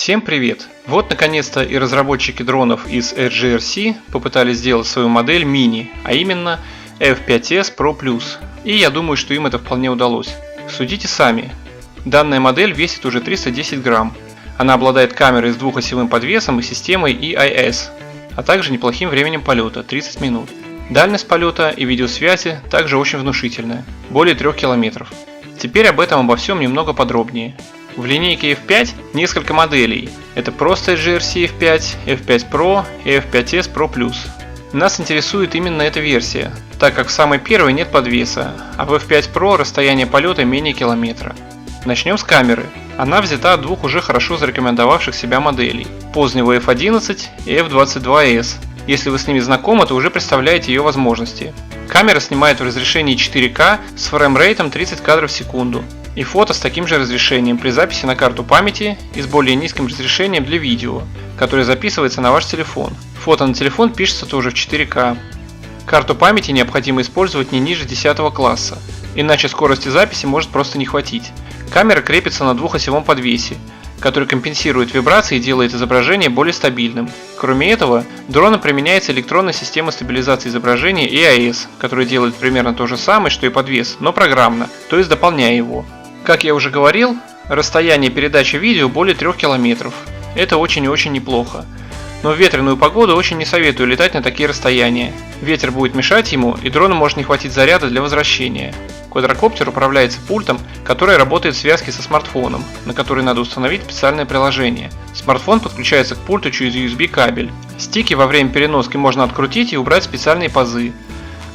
Всем привет! Вот наконец-то и разработчики дронов из RGRC попытались сделать свою модель мини, а именно F5S Pro Plus. И я думаю, что им это вполне удалось. Судите сами. Данная модель весит уже 310 грамм. Она обладает камерой с двухосевым подвесом и системой EIS, а также неплохим временем полета – 30 минут. Дальность полета и видеосвязи также очень внушительная – более 3 километров. Теперь обо всем немного подробнее. В линейке F5 несколько моделей. Это просто RGRC F5, F5 Pro и F5S Pro Plus. Нас интересует именно эта версия, так как в самой первой нет подвеса, а в F5 Pro расстояние полета менее километра. Начнем с камеры. Она взята от двух уже хорошо зарекомендовавших себя моделей – позднего F11 и F22S. Если вы с ними знакомы, то уже представляете ее возможности. Камера снимает в разрешении 4К с фреймрейтом 30 кадров в секунду и фото с таким же разрешением при записи на карту памяти и с более низким разрешением для видео, которое записывается на ваш телефон. Фото на телефон пишется тоже в 4К. Карту памяти необходимо использовать не ниже 10 класса, иначе скорости записи может просто не хватить. Камера крепится на двухосевом подвесе, который компенсирует вибрации и делает изображение более стабильным. Кроме этого, дрону применяется электронная система стабилизации изображения EIS, которая делает примерно то же самое, что и подвес, но программно, то есть дополняя его. Как я уже говорил, расстояние передачи видео более 3 километров. Это очень и очень неплохо. Но в ветреную погоду очень не советую летать на такие расстояния. Ветер будет мешать ему, и дрону может не хватить заряда для возвращения. Квадрокоптер управляется пультом, который работает в связке со смартфоном, на который надо установить специальное приложение. Смартфон подключается к пульту через USB кабель. Стики во время переноски можно открутить и убрать специальные пазы.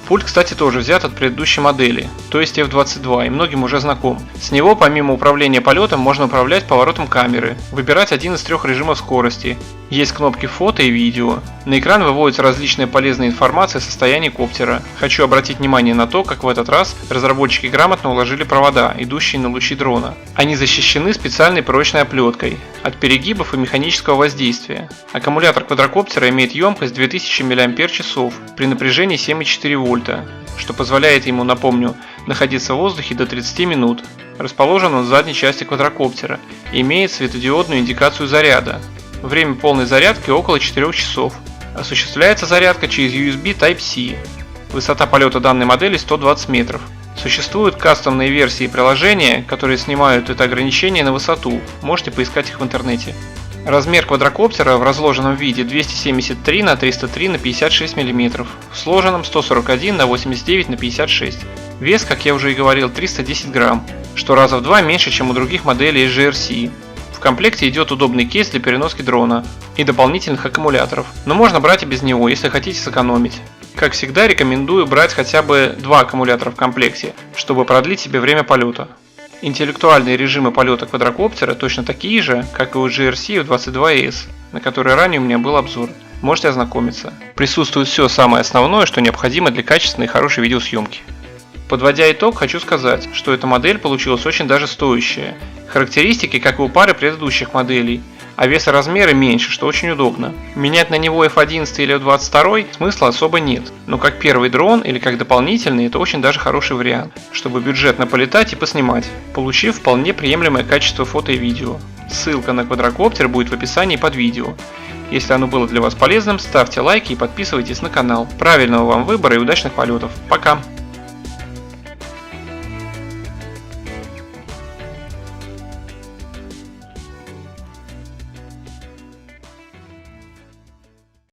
Пульт, кстати, тоже взят от предыдущей модели, то есть F22, и многим уже знаком. С него, помимо управления полетом, можно управлять поворотом камеры, выбирать один из 3 режимов скорости. Есть кнопки фото и видео. На экран выводится различная полезная информация о состоянии коптера. Хочу обратить внимание на то, как в этот раз разработчики грамотно уложили провода, идущие на лучи дрона. Они защищены специальной прочной оплеткой от перегибов и механического воздействия. Аккумулятор квадрокоптера имеет емкость 2000 мАч при напряжении 7,4 вольта, что позволяет ему, напомню, находиться в воздухе до 30 минут. Расположен он в задней части квадрокоптера и имеет светодиодную индикацию заряда. Время полной зарядки около 4 часов. Осуществляется зарядка через USB Type-C. Высота полета данной модели 120 метров. Существуют кастомные версии приложения, которые снимают это ограничение на высоту. Можете поискать их в интернете. Размер квадрокоптера в разложенном виде 273 на 303 на 56 мм, в сложенном 141 на 89 на 56. Вес, как я уже и говорил, 310 грамм, что раза в 2 меньше, чем у других моделей RGRC. В комплекте идет удобный кейс для переноски дрона и дополнительных аккумуляторов, но можно брать и без него, если хотите сэкономить. Как всегда, рекомендую брать хотя бы 2 аккумулятора в комплекте, чтобы продлить себе время полета. Интеллектуальные режимы полета квадрокоптера точно такие же, как и у GRC F22S, на который ранее у меня был обзор. Можете ознакомиться. Присутствует все самое основное, что необходимо для качественной и хорошей видеосъемки. Подводя итог, хочу сказать, что эта модель получилась очень даже стоящая. Характеристики, как и у пары предыдущих моделей, а вес и размеры меньше, что очень удобно. Менять на него F11 или F22 смысла особо нет, но как первый дрон или как дополнительный это очень даже хороший вариант, чтобы бюджетно полетать и поснимать, получив вполне приемлемое качество фото и видео. Ссылка на квадрокоптер будет в описании под видео. Если оно было для вас полезным, ставьте лайки и подписывайтесь на канал. Правильного вам выбора и удачных полетов. Пока!